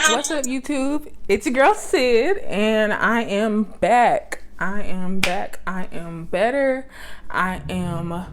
What's up, YouTube? It's your girl Sid, and I am back. I am back. I am better. I am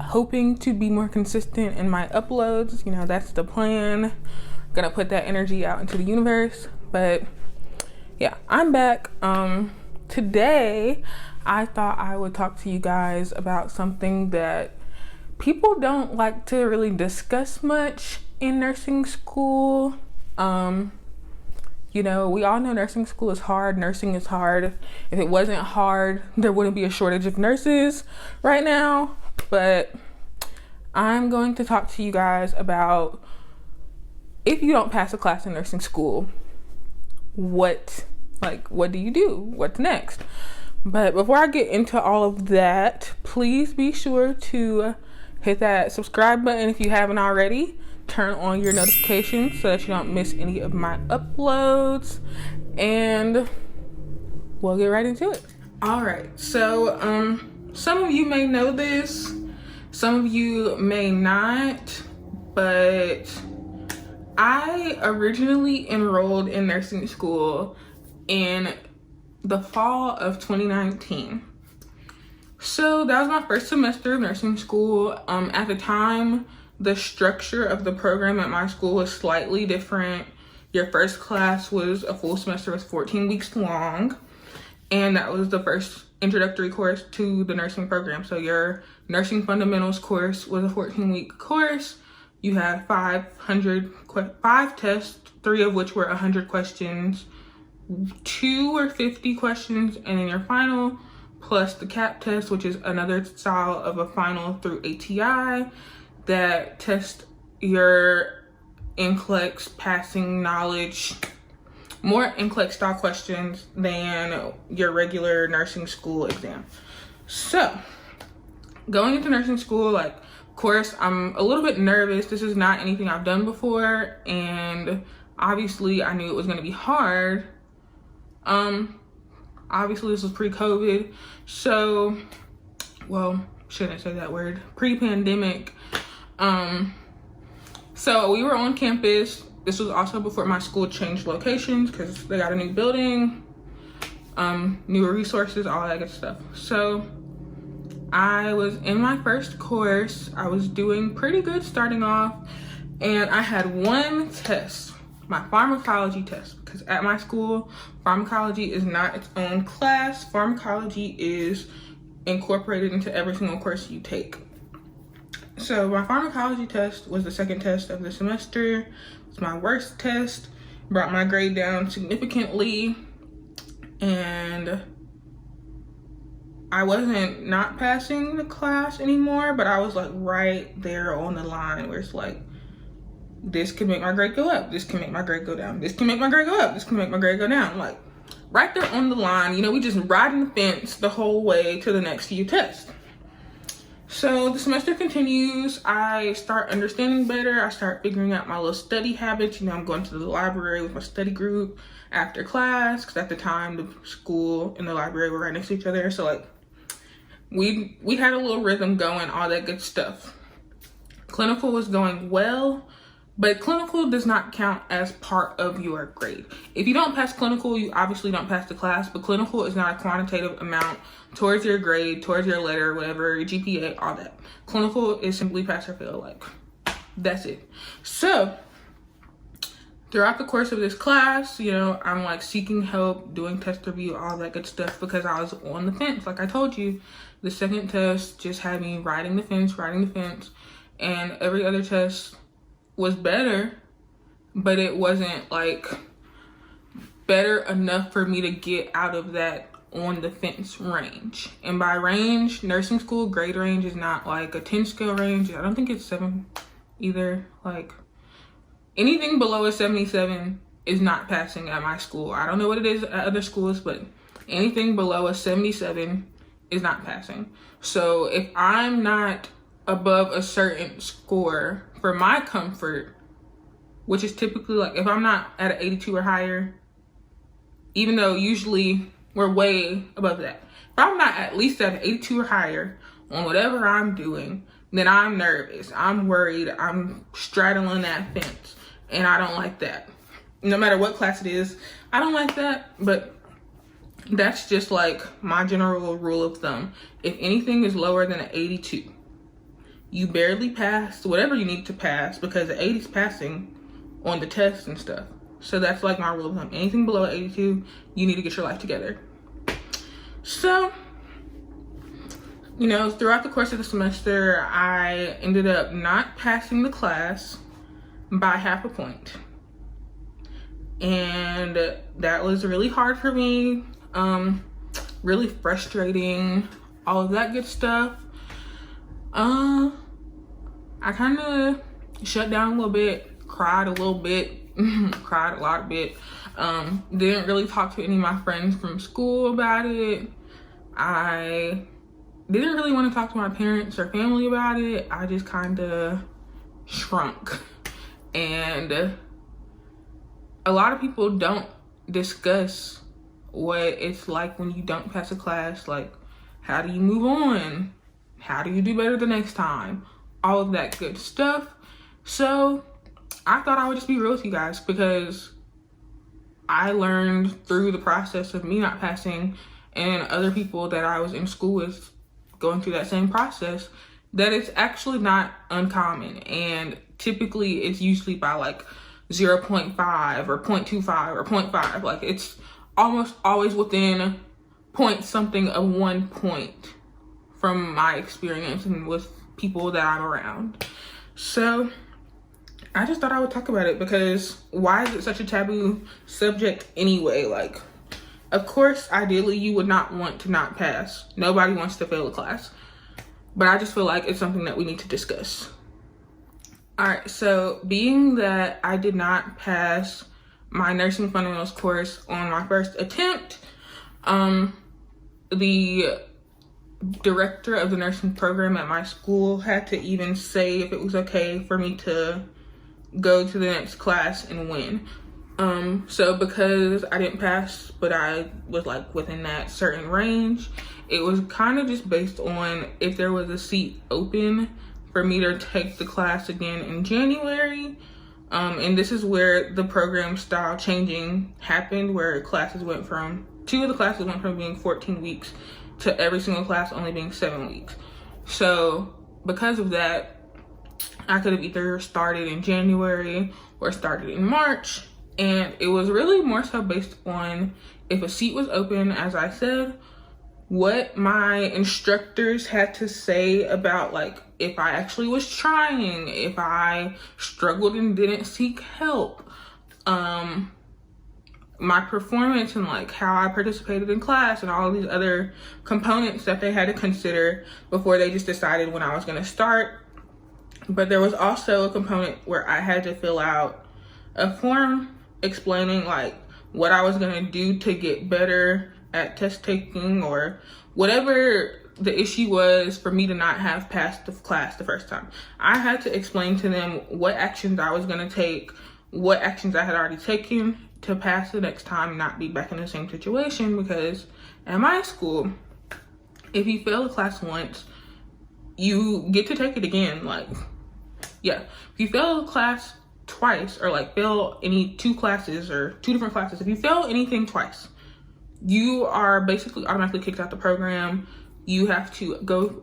hoping to be more consistent in my uploads. You know, that's the plan. Gonna put that energy out into the universe. But yeah, I'm back. Today I thought I would talk to you guys about something that people don't like to really discuss much in nursing school. You know, we all know nursing school is hard. Nursing is hard. If it wasn't hard, there wouldn't be a shortage of nurses right now. But I'm going to talk to you guys about, if you don't pass a class in nursing school, what do you do? What's next? But before I get into all of that, please be sure to hit that subscribe button if you haven't already. Turn on your notifications so that you don't miss any of my uploads, and we'll get right into it. All right, so some of you may know this, some of you may not, but I originally enrolled in nursing school in the fall of 2019. So that was my first semester of nursing school. At the time, the structure of the program at my school was slightly different. Your first class was a full semester, was 14 weeks long. And that was the first introductory course to the nursing program. So your nursing fundamentals course was a 14-week course. You had 5 tests, 3 of which were 100 questions, 2 were 50 questions, and then your final plus the CAP test, which is another style of a final through ATI that test your NCLEX passing knowledge, more NCLEX style questions than your regular nursing school exam. So going into nursing school, of course, I'm a little bit nervous. This is not anything I've done before, and obviously I knew it was going to be hard. Obviously this was pre-COVID, so, well, shouldn't say that word, pre-pandemic. So we were on campus. This was also before my school changed locations because they got a new building, newer resources, all that good stuff. So I was in my first course. I was doing pretty good starting off, and I had one test, my pharmacology test, because at my school, pharmacology is not its own class. Pharmacology is incorporated into every single course you take. So my pharmacology test was the second test of the semester. It was my worst test, brought my grade down significantly, and I wasn't not passing the class anymore, but I was right there on the line where it's this could make my grade go up, this can make my grade go down, this can make my grade go up, this can make my grade go down. Right there on the line, you know, we just riding the fence the whole way to the next few tests. So the semester continues. I start understanding better. I start figuring out my little study habits. You know, I'm going to the library with my study group after class, because at the time the school and the library were right next to each other. So we had a little rhythm going, all that good stuff. Clinical was going well, but clinical does not count as part of your grade. If you don't pass clinical, you obviously don't pass the class, but clinical is not a quantitative amount towards your grade, towards your letter, whatever, your GPA, all that. Clinical is simply pass or fail, that's it. So throughout the course of this class, you know, I'm seeking help, doing test review, all that good stuff, because I was on the fence. Like I told you, the second test just had me riding the fence, and every other test was better, but it wasn't better enough for me to get out of that on the fence range. And by range, nursing school grade range is not a 10 scale range. I don't think it's 7 either. Anything below a 77 is not passing at my school. I don't know what it is at other schools, but anything below a 77 is not passing. So if I'm not above a certain score for my comfort, which is typically if I'm not at an 82 or higher, even though usually we're way above that, if I'm not at least at an 82 or higher on whatever I'm doing, then I'm nervous, I'm worried, I'm straddling that fence, and I don't like that. No matter what class it is, I don't like that, but that's just like my general rule of thumb. If anything is lower than an 82, you barely passed whatever you need to pass, because the 80 is passing on the tests and stuff. So that's like my rule of thumb. Anything below 82, you need to get your life together. So, you know, throughout the course of the semester, I ended up not passing the class by half a point. And that was really hard for me, really frustrating, all of that good stuff. I kind of shut down a little bit, cried a little bit, cried a lot bit. Didn't really talk to any of my friends from school about it. I didn't really want to talk to my parents or family about it. I just kind of shrunk. And a lot of people don't discuss what it's like when you don't pass a class. Like, how do you move on? How do you do better the next time? All of that good stuff. So I thought I would just be real with you guys, because I learned through the process of me not passing, and other people that I was in school with going through that same process, that it's actually not uncommon. And typically it's usually by like 0.5 or 0.25 or 0.5. Like, it's almost always within point something of 1 point from my experience and with people that I'm around. So I just thought I would talk about it, because why is it such a taboo subject anyway? Like, of course, ideally you would not want to not pass. Nobody wants to fail a class. But I just feel like it's something that we need to discuss. All right, so being that I did not pass my nursing fundamentals course on my first attempt, the director of the nursing program at my school had to even say if it was okay for me to go to the next class and win. So because I didn't pass, but I was like within that certain range, it was kind of just based on if there was a seat open for me to take the class again in January. And this is where the program style changing happened, where classes went from, 2 of the classes went from being 14 weeks to every single class only being 7 weeks. So because of that, I could have either started in January or started in March. And it was really more so based on if a seat was open, as I said, what my instructors had to say about, like, if I actually was trying, if I struggled and didn't seek help, my performance and like how I participated in class and all these other components that they had to consider before they just decided when I was going to start. But there was also a component where I had to fill out a form explaining like what I was going to do to get better at test taking, or whatever the issue was for me to not have passed the class the first time. I had to explain to them what actions I was going to take, what actions I had already taken to pass the next time and not be back in the same situation. Because at my school, if you fail a class once, you get to take it again. Like, yeah, if you fail a class twice, or like fail any 2 classes or 2 different classes, if you fail anything twice, you are basically automatically kicked out the program. You have to go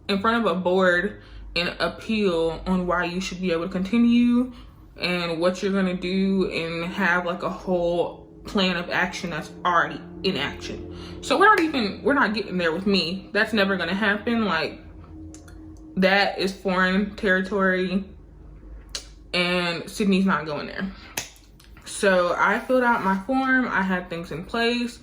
in front of a board and appeal on why you should be able to continue and what you're gonna do, and have like a whole plan of action that's already in action. So we're not getting there with me. That's never gonna happen. Like, that is foreign territory, and Sydney's not going there. So I filled out my form. I had things in place.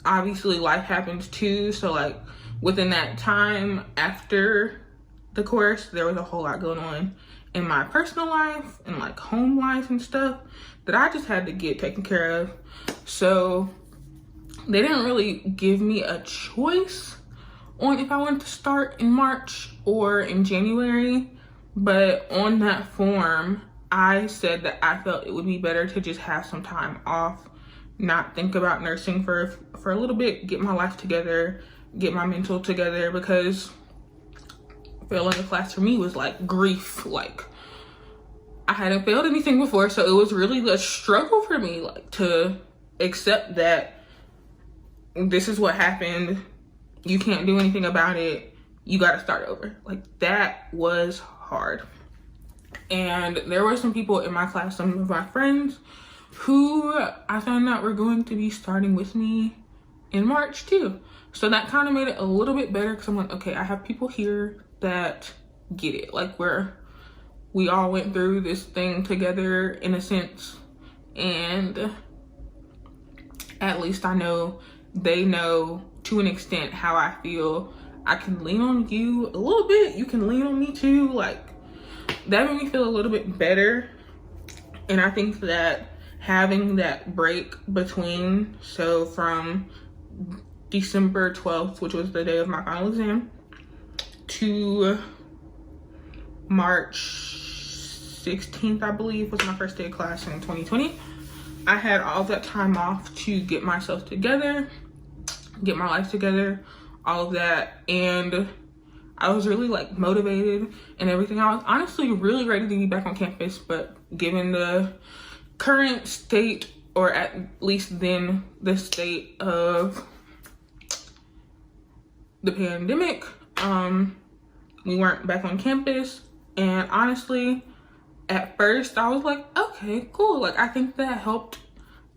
Obviously life happens too. So like within that time after the course, there was a whole lot going on in my personal life and like home life and stuff that I just had to get taken care of. So they didn't really give me a choice on if I wanted to start in March or in January. But on that form, I said that I felt it would be better to just have some time off, not think about nursing for a little bit, get my life together, get my mental together, because failing a class for me was like grief. Like, I hadn't failed anything before, so it was really a struggle for me, like, to accept that this is what happened. You can't do anything about it. You got to start over. Like, that was hard. And there were some people in my class, some of my friends, who I found out were going to be starting with me in March too. So that kind of made it a little bit better, because I'm like, okay, I have people here that get it. Like, we all went through this thing together in a sense, and at least I know they know to an extent how I feel. I can lean on you a little bit, you can lean on me too. Like, that made me feel a little bit better. And I think that having that break between, so from December 12th, which was the day of my final exam, to March 16th, I believe, was my first day of class in 2020. I had all that time off to get myself together, get my life together, all of that. And I was really like motivated and everything. I was honestly really ready to be back on campus, but given the current state, or at least then the state of the pandemic, we weren't back on campus. And honestly, at first I was like, okay, cool. Like, I think that helped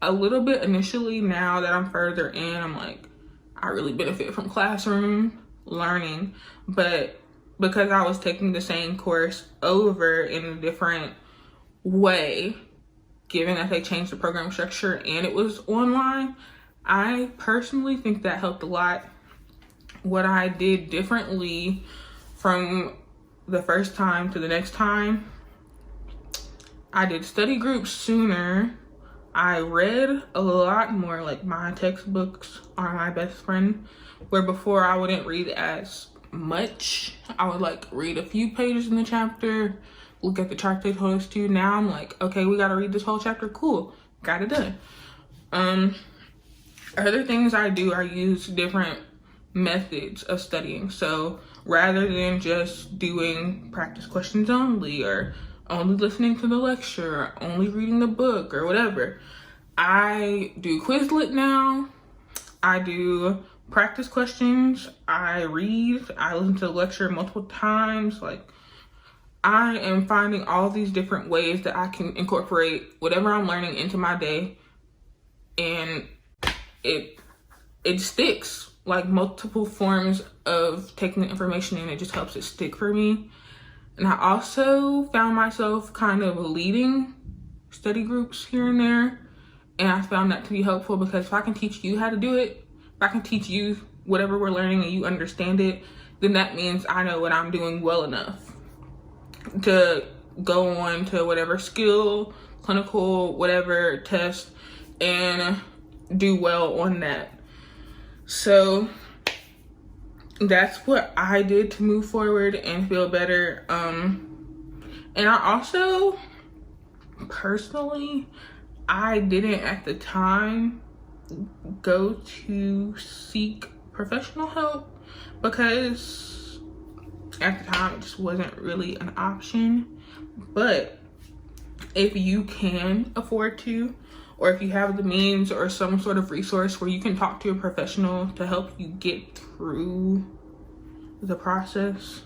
a little bit initially. Now that I'm further in, I'm like, I really benefit from classroom learning. But because I was taking the same course over in a different way, given that they changed the program structure and it was online, I personally think that helped a lot. What I did differently from the first time to the next time, I did study groups sooner. I read a lot more. Like, my textbooks are my best friend, where before I wouldn't read as much. I would like read a few pages in the chapter, look at the chart they told us to. Now I'm like, okay, we gotta read this whole chapter. Cool, got it done. Other things I do, I use different methods of studying. So rather than just doing practice questions only, or only listening to the lecture, or only reading the book, or whatever, I do Quizlet now. I do practice questions. I read. I listen to the lecture multiple times. Like, I am finding all these different ways that I can incorporate whatever I'm learning into my day, and it sticks. Like, multiple forms of taking the information in, it just helps it stick for me. And I also found myself kind of leading study groups here and there, and I found that to be helpful, because if I can teach you how to do it, if I can teach you whatever we're learning and you understand it, then that means I know what I'm doing well enough to go on to whatever skill, clinical, whatever test, and do well on that. So that's what I did to move forward and feel better. And I also, personally, I didn't at the time go to seek professional help, because at the time it just wasn't really an option. But if you can afford to, or if you have the means or some sort of resource where you can talk to a professional to help you get through the process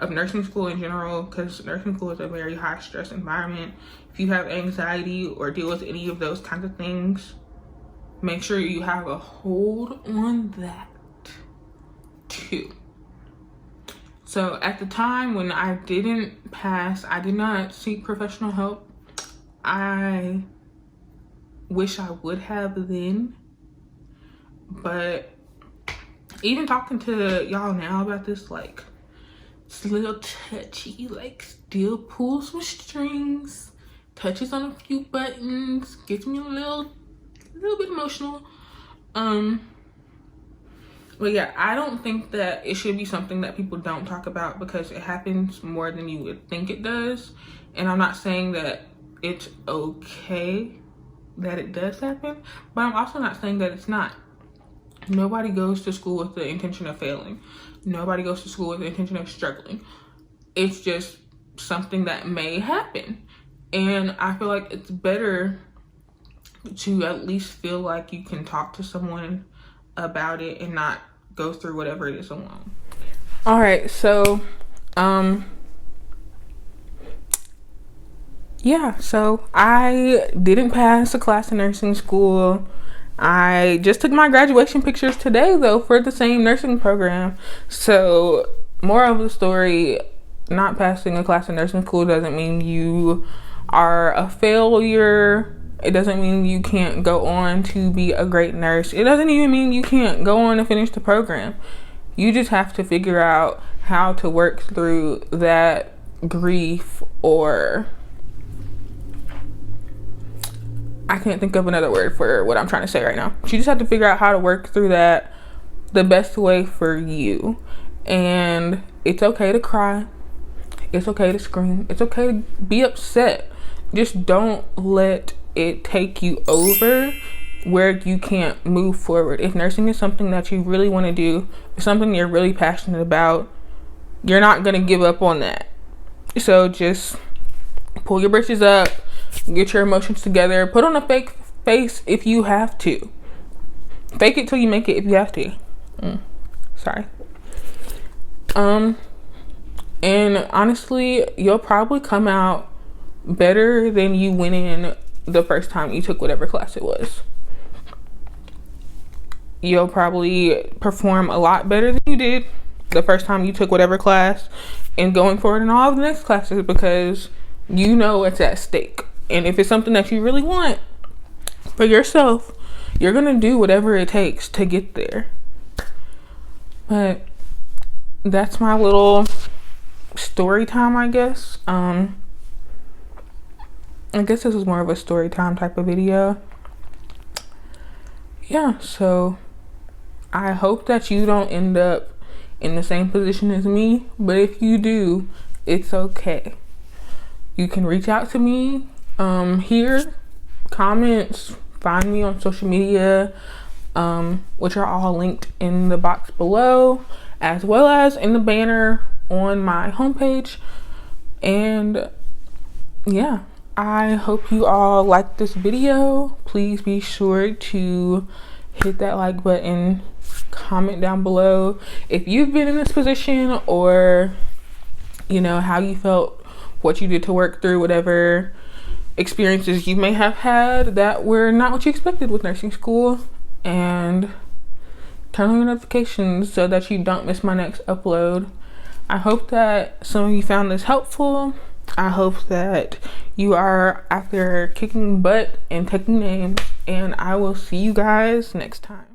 of nursing school in general, because nursing school is a very high stress environment. If you have anxiety or deal with any of those kinds of things, make sure you have a hold on that too. So at the time when I didn't pass, I did not seek professional help. I wish I would have then, but even talking to y'all now about this, like, it's a little touchy. Like, still pull some strings, touches on a few buttons, gets me a little bit emotional. But yeah, I don't think that it should be something that people don't talk about, because it happens more than you would think it does. And I'm not saying that it's okay that it does happen, but I'm also not saying that it's not. Nobody goes to school with the intention of failing. Nobody goes to school with the intention of struggling. It's just something that may happen. And I feel like it's better to at least feel like you can talk to someone about it and not go through whatever it is alone. All right, so yeah, so I didn't pass a class in nursing school. I just took my graduation pictures today though for the same nursing program. So moral of the story, not passing a class in nursing school doesn't mean you are a failure. It doesn't mean you can't go on to be a great nurse. It doesn't even mean you can't go on and finish the program. You just have to figure out how to work through that grief, or I can't think of another word for what I'm trying to say right now. You just have to figure out how to work through that the best way for you. And it's okay to cry. It's okay to scream. It's okay to be upset. Just don't let it take you over where you can't move forward. If nursing is something that you really want to do, it's something you're really passionate about, you're not going to give up on that. So just pull your britches up, get your emotions together, put on a fake face if you have to. Fake it till you make it if you have to. Sorry. And honestly, you'll probably come out better than you went in the first time you took whatever class it was. You'll probably perform a lot better than you did the first time you took whatever class, and going forward in all of the next classes, because you know what's at stake. And if it's something that you really want for yourself, you're gonna do whatever it takes to get there. But that's my little story time, I guess. I guess this is more of a story time type of video. Yeah, so I hope that you don't end up in the same position as me, but if you do, it's okay. You can reach out to me here, comments, find me on social media, which are all linked in the box below, as well as in the banner on my homepage. And yeah, I hope you all liked this video. Please be sure to hit that like button, comment down below if you've been in this position, or you know how you felt, what you did to work through whatever experiences you may have had that were not what you expected with nursing school. And turn on your notifications so that you don't miss my next upload. I hope that some of you found this helpful. I hope that you are out there kicking butt and taking names, and I will see you guys next time.